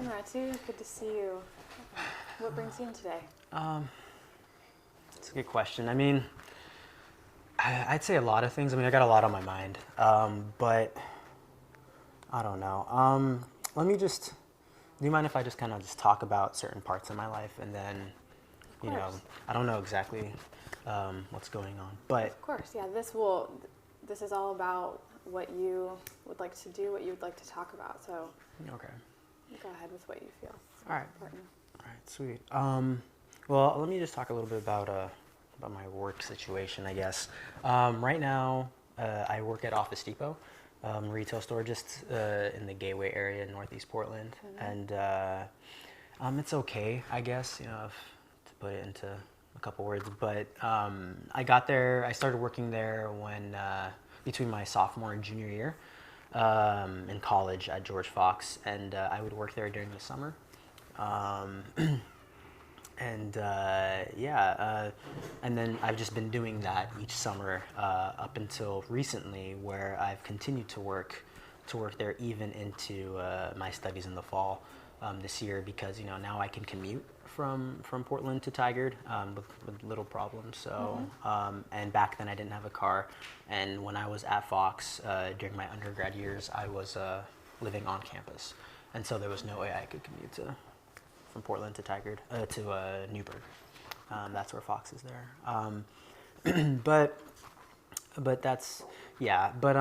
Ratu. Good to see you. What brings you in today? It's a good question. I mean, I'd say a lot of things. I mean, I got a lot on my mind, but I don't know. Let me just. Do you mind if I just kind of just talk about certain parts of my life, and then, Of course. I don't know exactly what's going on, but Of course, yeah. This is all about what you would like to do, what you would like to talk about. So okay. go ahead with what you feel. All right. Important. All right, sweet. Well, let me just talk a little bit about my work situation, I guess. Right now, I work at Office Depot, retail store just in the Gateway area in Northeast Portland, and it's okay, I guess, to put it into a couple words. But I started working there when between my sophomore and junior year in college at George Fox, and I would work there during the summer. And and then I've just been doing that each summer up until recently, where I've continued to work there even into my studies in the fall this year, because now I can commute from Portland to Tigard with little problems. So and back then I didn't have a car, and when I was at Fox during my undergrad years, I was living on campus, and so there was no way I could commute from Portland to Tigard to Newburgh. That's where Fox is there. But that's yeah. But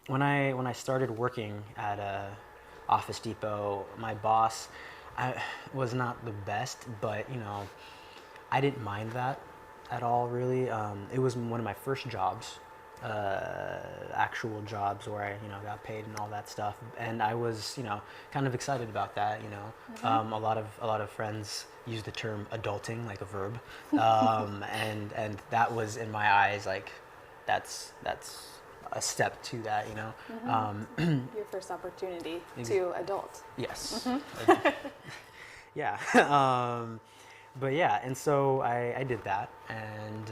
when I started working at Office Depot, my boss was not the best, but I didn't mind that at all, really. It was one of my first jobs, actual jobs where I got paid and all that stuff, and I was kind of excited about that. A lot of friends use the term adulting like a verb, and that was in my eyes like that's a step to that. Your first opportunity to adult. Yes. Yeah. But yeah, and so I did that, and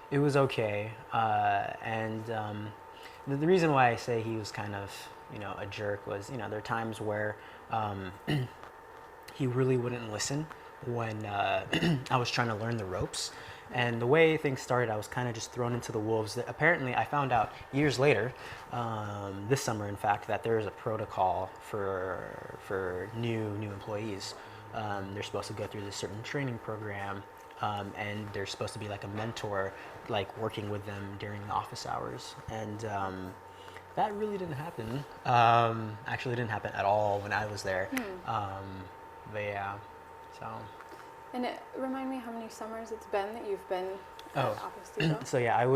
it was okay. And the reason why I say he was kind of a jerk was there are times where he really wouldn't listen when I was trying to learn the ropes. And the way things started, I was kind of just thrown into the wolves. That apparently, I found out years later, this summer, in fact, that there is a protocol for new employees. They're supposed to go through this certain training program, and there's supposed to be like a mentor, like working with them during the office hours. And that really didn't happen. Actually, it didn't happen at all when I was there. But yeah, so. And remind me how many summers it's been that you've been at Office Depot? So yeah, I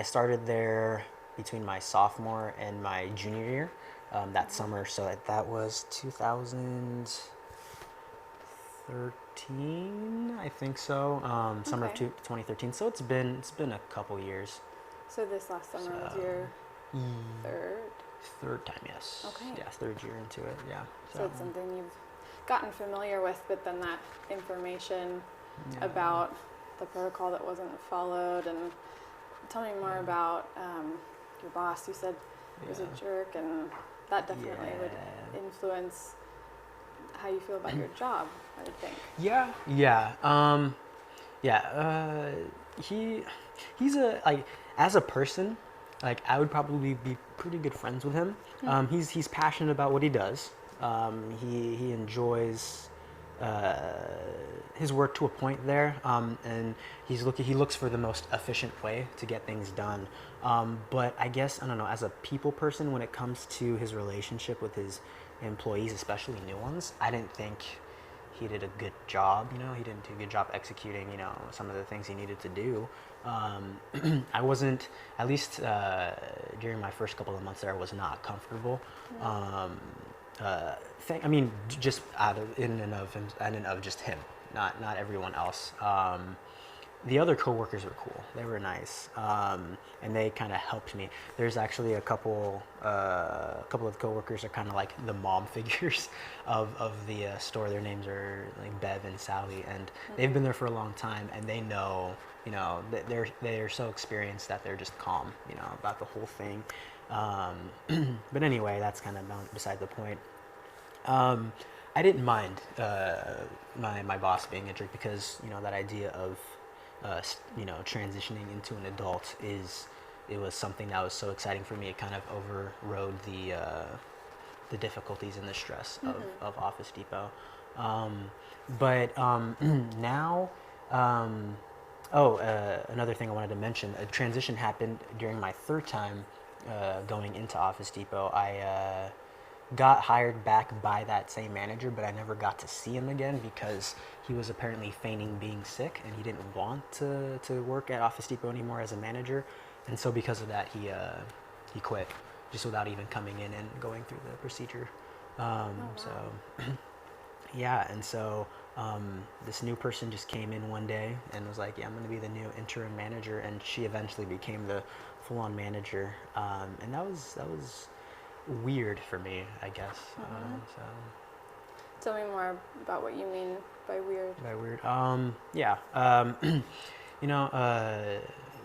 started there between my sophomore and my junior year that summer. So that was 2013, I think so. Summer of 2013. So it's been a couple years. So this last summer was your third time, yes. Okay. Yeah, third year into it. Yeah. So it's something you've gotten familiar with, but then that information about the protocol that wasn't followed. And tell me more about your boss. You said he was a jerk, and that definitely would influence how you feel about your job, I would think. He's as a person, like I would probably be pretty good friends with him. He's passionate about what he does. He enjoys his work to a point there, and he looks for the most efficient way to get things done. But I guess, I don't know, as a people person, when it comes to his relationship with his employees, especially new ones, I didn't think he did a good job. He didn't do a good job executing some of the things he needed to do. I wasn't, at least during my first couple of months there, I was not comfortable. Just in and of just him, not everyone else. The other coworkers were cool. They were nice, and they kind of helped me. There's actually a couple of coworkers are kind of like the mom figures of the store. Their names are like Bev and Sally, and they've been there for a long time, and they know, they're so experienced that they're just calm, about the whole thing. But anyway, that's kind of beside the point. I didn't mind my boss being a jerk because that idea of transitioning into an adult it was something that was so exciting for me. It kind of overrode the difficulties and the stress of Office Depot. But now, another thing I wanted to mention: a transition happened during my third time going into Office Depot. I got hired back by that same manager, but I never got to see him again because he was apparently feigning being sick and he didn't want to work at Office Depot anymore as a manager. And so because of that, he quit just without even coming in and going through the procedure. Wow. So yeah, and so this new person just came in one day and was like, yeah, I'm going to be the new interim manager, and she eventually became the full-on manager. And that was weird for me, I guess. So Tell me more about what you mean by weird. by weird, yeah,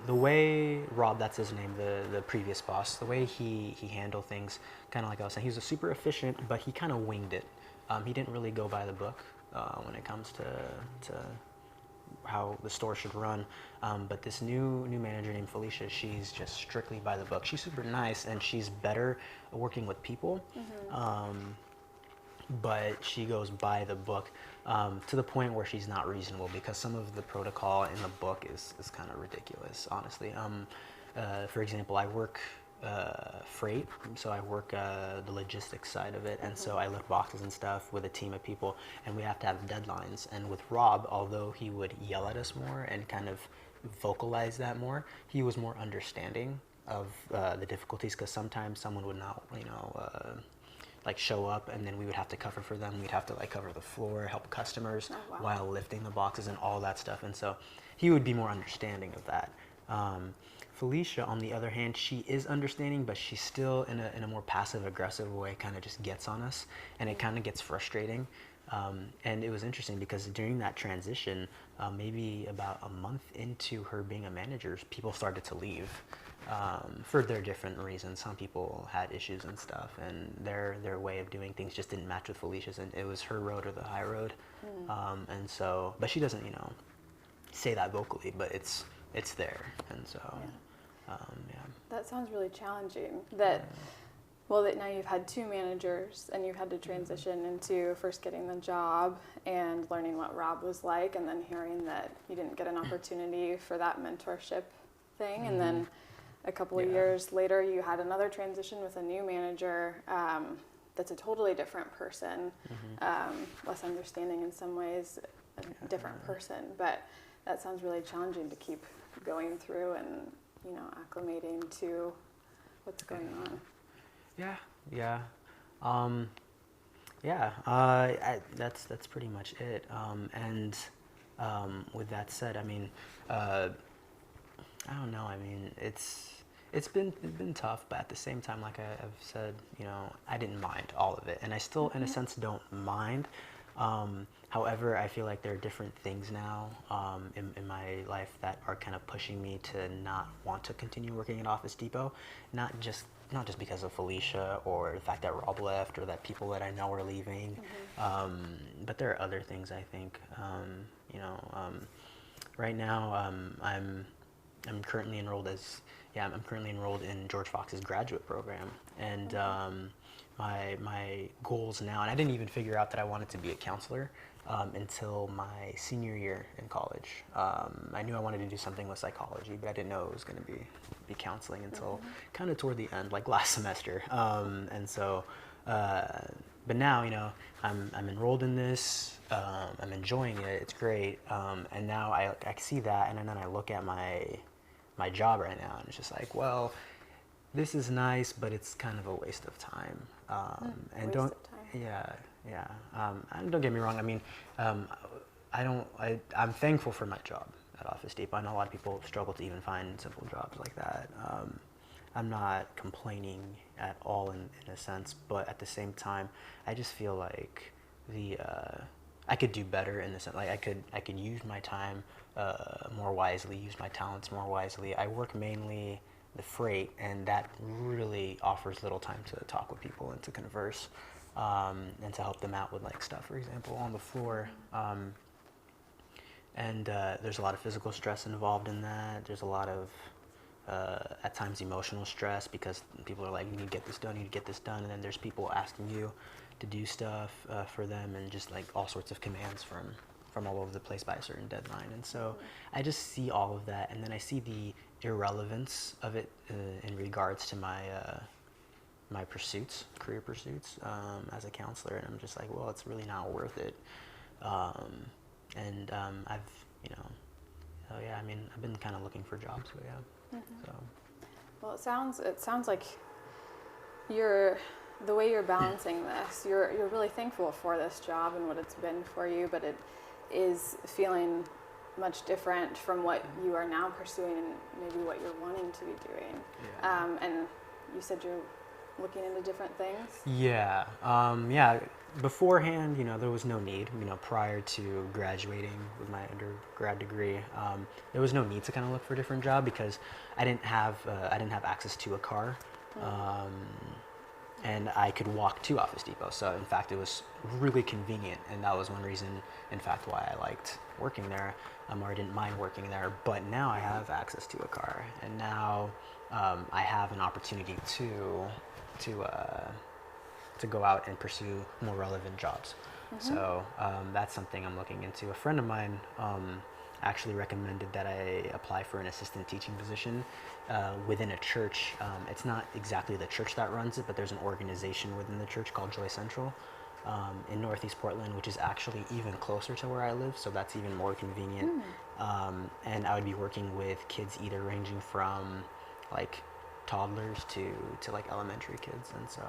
the way Rob, that's his name, the previous boss, the way he handled things, kind of like I was saying, he was super efficient, but he kind of winged it. He didn't really go by the book when it comes to how the store should run. But this new manager named Felicia, she's just strictly by the book. She's super nice and she's better working with people. But she goes by the book to the point where she's not reasonable, because some of the protocol in the book is kind of ridiculous, honestly. For example, I work freight, so I work the logistics side of it, and so I lift boxes and stuff with a team of people, and we have to have deadlines. And with Rob, although he would yell at us more and kind of vocalize that more, he was more understanding of the difficulties, because sometimes someone would not, like show up, and then we would have to cover for them. We'd have to like cover the floor, help customers while lifting the boxes and all that stuff. And so he would be more understanding of that. Felicia, on the other hand, she is understanding, but she's still in a more passive aggressive way, kind of just gets on us, and it kind of gets frustrating. And it was interesting because during that transition, maybe about a month into her being a manager, people started to leave. For their different reasons. Some people had issues and stuff, and their way of doing things just didn't match with Felicia's, and it was her road or the high road. And so, but she doesn't, say that vocally, but it's there, and so, yeah. That sounds really challenging. That now you've had two managers, and you've had to transition into first getting the job and learning what Rob was like, and then hearing that you didn't get an opportunity for that mentorship thing, and then a couple of years later, you had another transition with a new manager that's a totally different person, less understanding in some ways, a different person. But that sounds really challenging to keep going through and, acclimating to what's going on. That's pretty much it. And with that said, I mean, I don't know. I mean, it's been tough, but at the same time, like I've said, I didn't mind all of it, and I still, in a sense, don't mind. However, I feel like there are different things now in my life that are kind of pushing me to not want to continue working at Office Depot, not just because of Felicia or the fact that Rob left or that people that I know are leaving, but there are other things. I think, right now, I'm currently enrolled in George Fox's graduate program, and my goals now, and I didn't even figure out that I wanted to be a counselor until my senior year in college. I knew I wanted to do something with psychology, but I didn't know it was going to be counseling until kind of toward the end, like last semester. And so, but now, I'm enrolled in this. I'm enjoying it. It's great. And now I see that, and then I look at my job right now, and it's just like, well, this is nice, but it's kind of a waste of time. And don't, of time. Yeah. And don't get me wrong. I mean, I'm thankful for my job at Office Depot. I know a lot of people struggle to even find simple jobs like that. I'm not complaining at all in a sense, but at the same time, I just feel like I could do better in the sense, like I could use my time more wisely, use my talents more wisely. I work mainly the freight, and that really offers little time to talk with people and to converse. and to help them out with like stuff, for example, on the floor. And there's a lot of physical stress involved in that. There's a lot of at times emotional stress because people are like, you need to get this done, you need to get this done, and then there's people asking you to do stuff for them, and just like all sorts of commands from all over the place by a certain deadline. And so I just see all of that, and then I see the irrelevance of it in regards to my my pursuits, career pursuits as a counselor, and I'm just like, well, it's really not worth it. I've, you know, so yeah, I mean, I've been kind of looking for jobs, but yeah. So. Well, it sounds like the way you're balancing this, you're really thankful for this job and what it's been for you, but it is feeling much different from what you are now pursuing and maybe what you're wanting to be doing. Yeah. And you said you're looking into different things? Yeah. Yeah. Beforehand, you know, there was no need, you know, prior to graduating with my undergrad degree, there was no need to kind of look for a different job because I didn't have access to a car. And I could walk to Office Depot. So in fact, it was really convenient, and that was one reason, in fact, why I liked working there, or I didn't mind working there. But now I have access to a car, and now I have an opportunity to go out and pursue more relevant jobs. So that's something I'm looking into. A friend of mine actually recommended that I apply for an assistant teaching position within a church. It's not exactly the church that runs it, but there's an organization within the church called Joy Central in Northeast Portland, which is actually even closer to where I live, so that's even more convenient. And I would be working with kids either ranging from like toddlers to like elementary kids, and so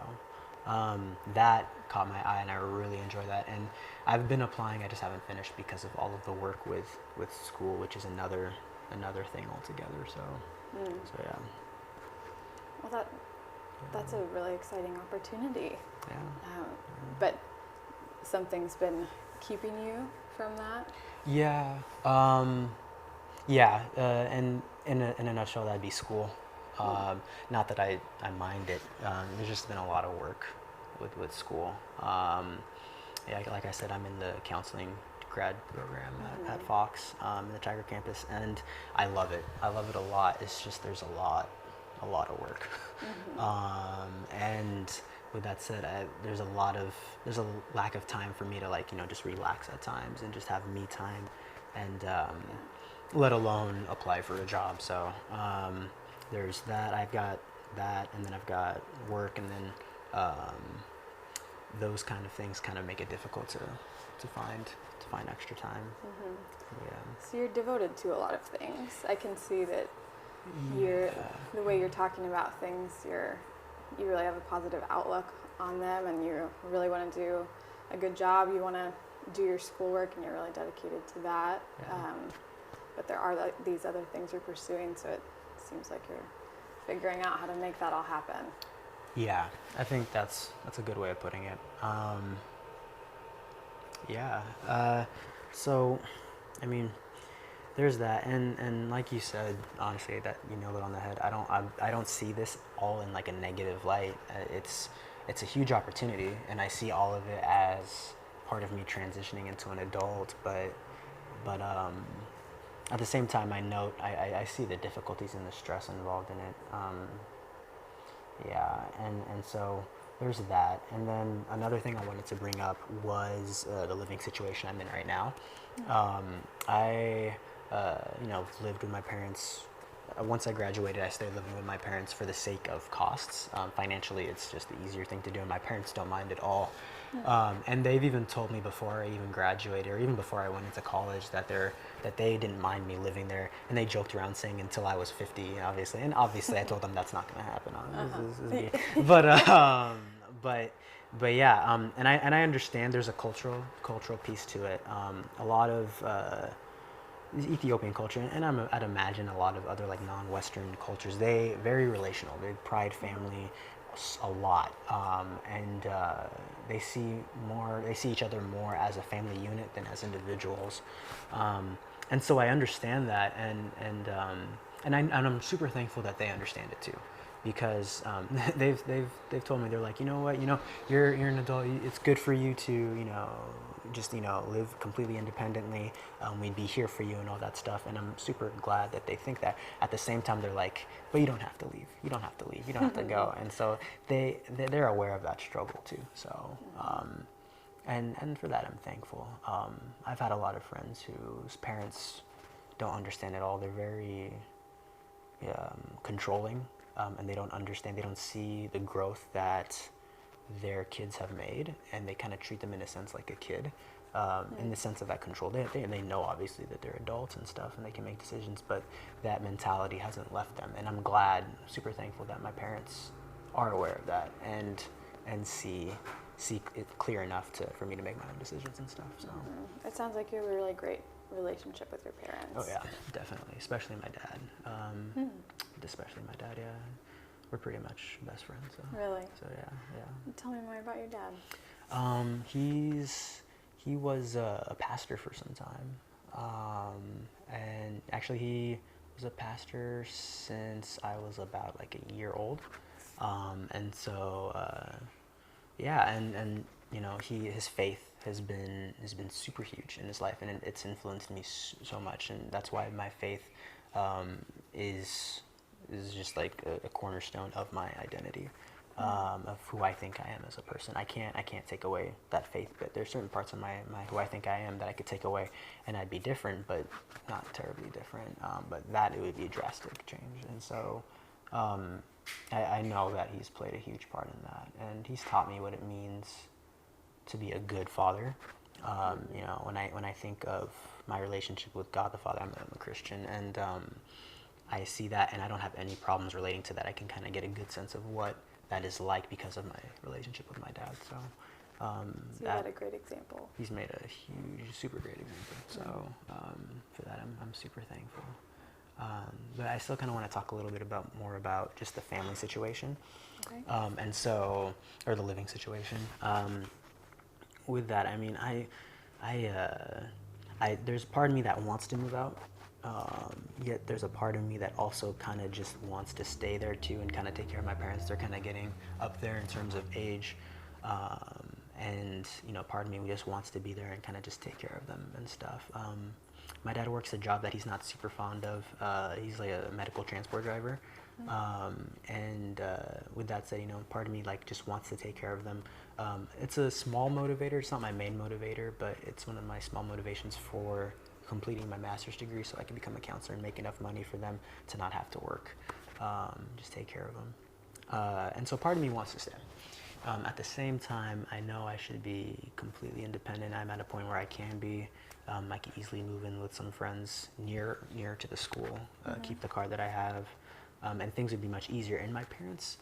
that caught my eye, and I really enjoy that. And I've been applying, I just haven't finished because of all of the work with school, which is another thing altogether. So yeah. Well, that's a really exciting opportunity. Yeah. But something's been keeping you from that? Yeah. And in a nutshell, that'd be school. Not that I mind it. There's just been a lot of work with school. Yeah, like I said, I'm in the counseling grad program at Fox in the Tiger campus, and I love it. I love it a lot. It's just there's a lot of work. And with that said, there's a lack of time for me to like, you know, just relax at times and just have me time, and let alone apply for a job. So there's that. I've got that, and then I've got work, and then those kind of things kind of make it difficult to find extra time. Yeah. So you're devoted to a lot of things. I can see that the way you're talking about things, you really have a positive outlook on them, and you really want to do a good job. You want to do your schoolwork, and you're really dedicated to that. Yeah. But there are these other things you're pursuing, so it seems like you're figuring out how to make that all happen. Yeah, I think that's a good way of putting it. So, I mean, there's that, and like you said, honestly, that you nailed it on the head. I don't see this all in like a negative light. It's a huge opportunity, and I see all of it as part of me transitioning into an adult. But at the same time, I see the difficulties and the stress involved in it. And so there's that. And then another thing I wanted to bring up was the living situation I'm in right now. I lived with my parents. Once I graduated, I stayed living with my parents for the sake of costs. Financially, it's just the easier thing to do, and my parents don't mind at all. And they've even told me before I even graduated, or even before I went into college, that they didn't mind me living there. And they joked around saying until I was 50, obviously. And obviously, I told them that's not going to happen. But yeah, and I understand there's a cultural piece to it. A lot of Ethiopian culture, and I'd imagine a lot of other like non-Western cultures, they very relational. They pride family a lot, and they see each other more as a family unit than as individuals. And so I understand that, and I'm super thankful that they understand it too, because they've told me, they're like, you know what, you're an adult. It's good for you to just live completely independently. We'd be here for you and all that stuff. And I'm super glad that they think that. At the same time, they're like, but you don't have to leave. You don't have to leave. You don't have to go. And so they're aware of that struggle too. So. And for that, I'm thankful. I've had a lot of friends whose parents don't understand at all. They're very controlling, and they don't understand. They don't see the growth that their kids have made, and they kind of treat them in a sense like a kid, in the sense of that control. They know obviously that they're adults and stuff, and they can make decisions, but that mentality hasn't left them. And I'm glad, super thankful that my parents are aware of that and see it clear enough for me to make my own decisions and stuff. So It sounds like you have a really great relationship with your parents. Oh yeah, definitely, especially my dad. Especially my dad. Yeah, we're pretty much best friends. So. Really? So yeah. Tell me more about your dad. He was a pastor for some time, and actually he was a pastor since I was about like a year old, and so. Yeah, and his faith has been super huge in his life, and it's influenced me so much, and that's why my faith is just like a cornerstone of my identity, of who I think I am as a person. I can't take away that faith, but there's certain parts of my who I think I am that I could take away, and I'd be different, but not terribly different. But that it would be a drastic change, and so. I know that he's played a huge part in that, and he's taught me what it means to be a good father. When I think of my relationship with God the Father, I'm a Christian, and I see that, and I don't have any problems relating to that. I can kind of get a good sense of what that is like because of my relationship with my dad. So, so you had a great example. He's made a huge, super great example. So for that, I'm super thankful. But I still kind of want to talk a little bit more about just the family situation, okay. And so, or the living situation. With that, I mean, there's a part of me that wants to move out, yet there's a part of me that also kind of just wants to stay there too and kind of take care of my parents. They're kind of getting up there in terms of age, and part of me just wants to be there and kind of just take care of them and stuff. My dad works a job that he's not super fond of. He's like a medical transport driver. And with that said, part of me like just wants to take care of them. It's a small motivator. It's not my main motivator, but it's one of my small motivations for completing my master's degree so I can become a counselor and make enough money for them to not have to work. Just take care of them. And so part of me wants to stay. At the same time, I know I should be completely independent. I'm at a point where I can be. I can easily move in with some friends near to the school, keep the car that I have, and things would be much easier. And my parents,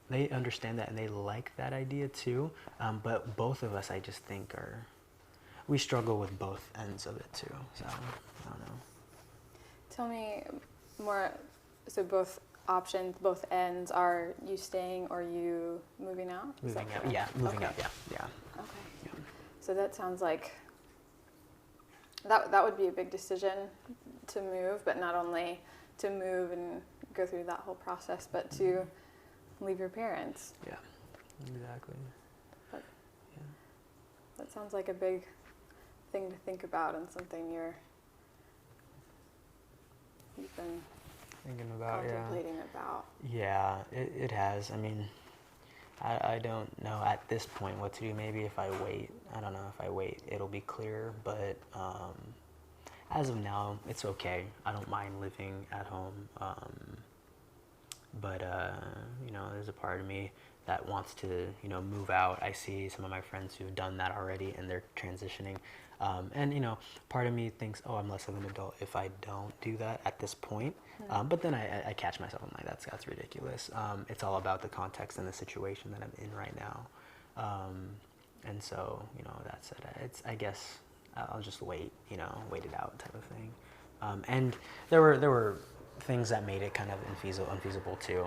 they understand that and they like that idea too. But both of us, I just think, we struggle with both ends of it too. So I don't know. Tell me more. So both options, both ends, are you staying or you moving out? Moving out, yeah. Moving out, yeah. Okay. Yeah. So that sounds like that would be a big decision to move, but not only to move and go through that whole process, but to leave your parents. Yeah, exactly. But that sounds like a big thing to think about and something you've been thinking about, contemplating about. Yeah, it has. I mean, I don't know at this point what to do. Maybe if I wait, I don't know, if I wait, it'll be clear. But as of now, it's okay. I don't mind living at home. But there's a part of me that wants to, move out. I see some of my friends who've done that already and they're transitioning. And part of me thinks, oh, I'm less of an adult if I don't do that at this point. But then I catch myself, I'm like, that's ridiculous. It's all about the context and the situation that I'm in right now. And so, that said, I guess I'll just wait it out type of thing. And there were things that made it kind of unfeasible too.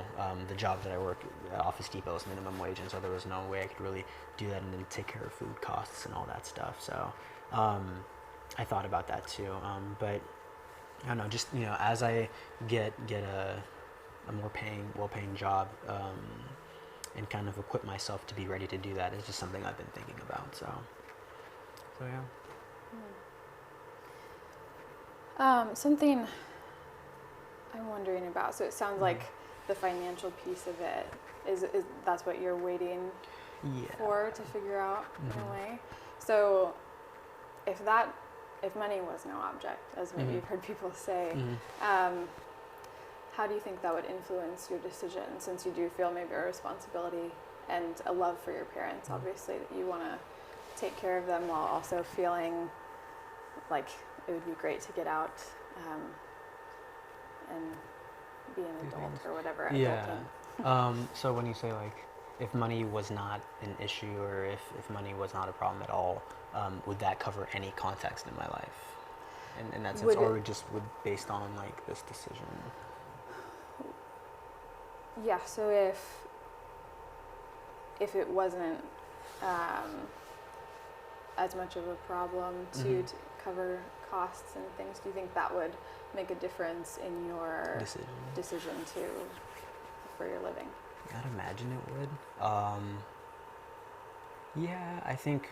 The job that I work at Office Depot is minimum wage, and so there was no way I could really do that and then take care of food costs and all that stuff. So I thought about that too. But I don't know, just as I get a more well-paying job, and kind of equip myself to be ready to do that is just something I've been thinking about. So yeah. Something I'm wondering about. So it sounds like the financial piece of it is that's what you're waiting for to figure out in a way. So if money was no object, as maybe you've heard people say, how do you think that would influence your decision, since you do feel maybe a responsibility and a love for your parents, obviously, that you want to take care of them while also feeling like it would be great to get out and be an adult or whatever. So when you say like, if money was not an issue, or if money was not a problem at all, would that cover any context in my life? In that sense, or would based on like this decision? Yeah. So if it wasn't as much of a problem to cover costs and things, do you think that would make a difference in your decision for your living? I'd imagine it would. Yeah, I think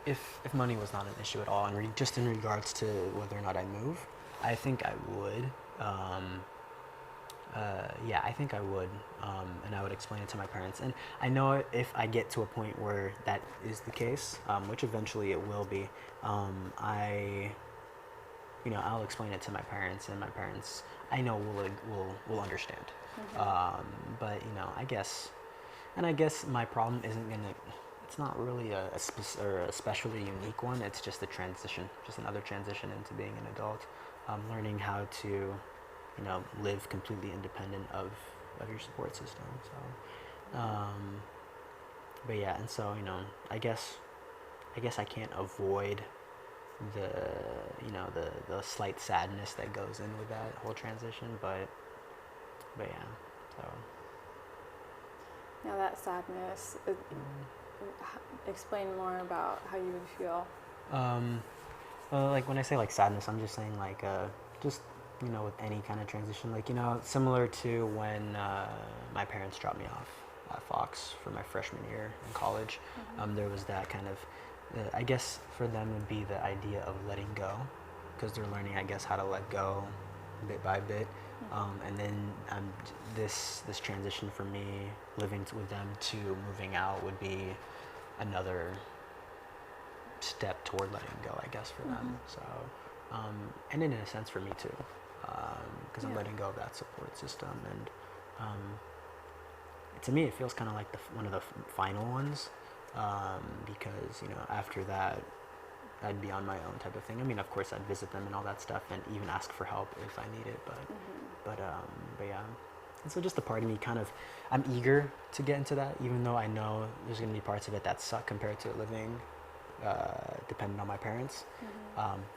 if money was not an issue at all, and just in regards to whether or not I move, I think I would. Yeah, I think I would, and I would explain it to my parents. And I know if I get to a point where that is the case, which eventually it will be, I'll explain it to my parents, and my parents, I know will understand. But I guess my problem isn't gonna. It's not really a especially unique one. It's just a transition, just another transition into being an adult, learning how to, live completely independent of your support system. So, but yeah, and so I guess I can't avoid the the slight sadness that goes in with that whole transition, but yeah, so. Now that sadness, explain more about how you would feel. Well, like when I say like sadness, I'm just saying like just with any kind of transition, like similar to when my parents dropped me off at Fox for my freshman year in college. There was that kind of, I guess for them would be the idea of letting go, because they're learning, I guess, how to let go bit by bit. And then this transition for me, living with them to moving out, would be another step toward letting go, I guess, for them. So, and in a sense for me too, because I'm letting go of that support system, and to me it feels kind of like one of the final ones, because after that I'd be on my own type of thing. I mean, of course I'd visit them and all that stuff, and even ask for help if I need it, but yeah. And so just a part of me I'm eager to get into that, even though I know there's going to be parts of it that suck compared to living dependent on my parents.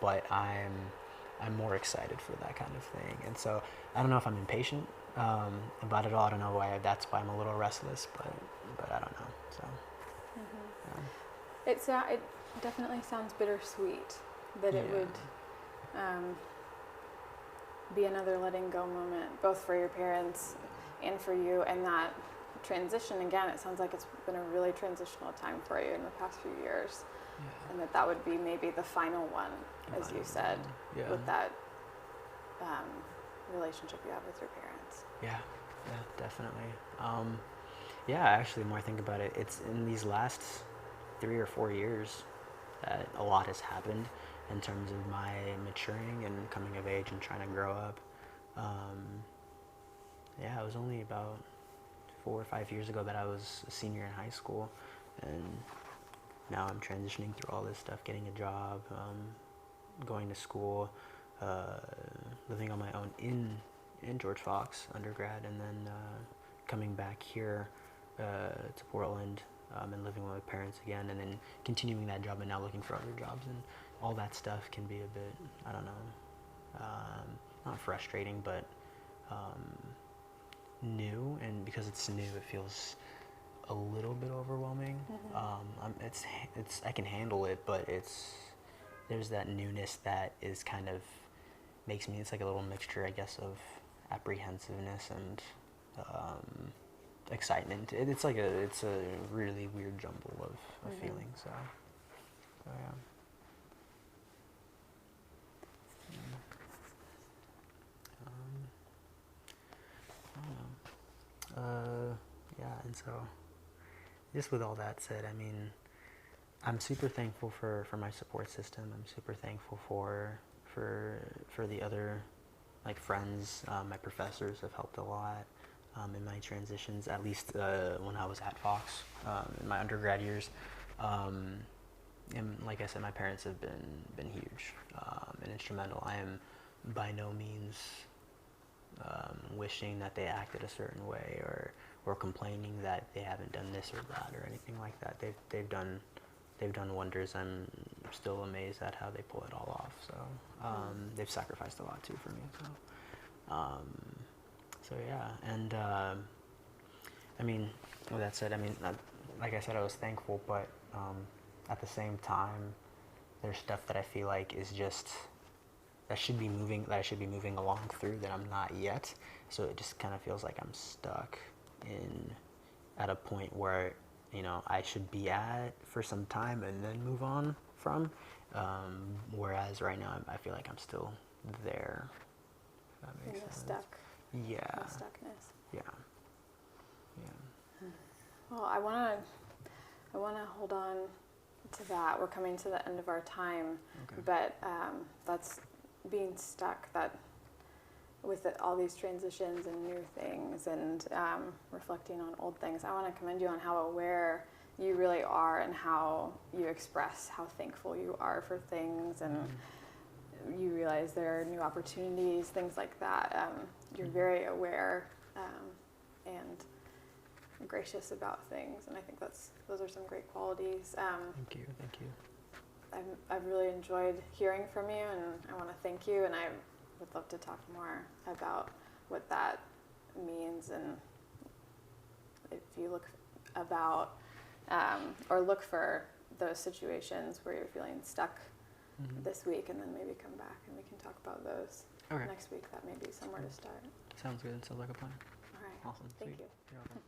But I'm more excited for that kind of thing. And so I don't know if I'm impatient about it all. I don't know why. That's why I'm a little restless, but I don't know. So yeah. It definitely sounds bittersweet that it would be another letting go moment, both for your parents and for you. And that transition, again, it sounds like it's been a really transitional time for you in the past few years. And that would be maybe the final one, as you said, with that relationship you have with your parents. Yeah, definitely. Actually, the more I think about it, it's in these last 3 or 4 years that a lot has happened in terms of my maturing and coming of age and trying to grow up. It was only about 4 or 5 years ago that I was a senior in high school, and now I'm transitioning through all this stuff, getting a job, going to school, living on my own in George Fox undergrad, and then coming back here to Portland and living with my parents again, and then continuing that job and now looking for other jobs, and all that stuff can be a bit, I don't know, not frustrating, but new, and because it's new, it feels a little bit overwhelming. It's I can handle it, but there's that newness that is kind of makes me, it's like a little mixture, I guess, of apprehensiveness and excitement. It's like it's a really weird jumble of feelings. So yeah. I don't know. Yeah, and so just with all that said, I mean, I'm super thankful for my support system. I'm super thankful for the other like friends. My professors have helped a lot in my transitions, at least when I was at Fox in my undergrad years. And like I said, my parents have been huge and instrumental. I am by no means wishing that they acted a certain way or complaining that they haven't done this or that or anything like that. They've done wonders. I'm still amazed at how they pull it all off. So they've sacrificed a lot too for me. So yeah, and I mean, with that said, I mean, like I said, I was thankful, but at the same time, there's stuff that I feel like is just that I should be moving along through that I'm not yet. So it just kind of feels like I'm stuck at a point where I should be at for some time and then move on from. Whereas right now I feel like I'm still there. If that makes sense. Stuck. Yeah. The stuckness. Yeah. Well, I wanna hold on to that. We're coming to the end of our time, Okay. but that's being stuck. That with all these transitions and new things and reflecting on old things, I want to commend you on how aware you really are and how you express how thankful you are for things, and you realize there are new opportunities, things like that. You're very aware and gracious about things, and I think those are some great qualities. Thank you. I've really enjoyed hearing from you, and I want to thank you, and I would love to talk more about what that means, and if you look look for those situations where you're feeling stuck this week, and then maybe come back and we can talk about those next week. That may be somewhere to start. Sounds good. Sounds like a plan. All right. Awesome. Thank Sweet. you. You're welcome.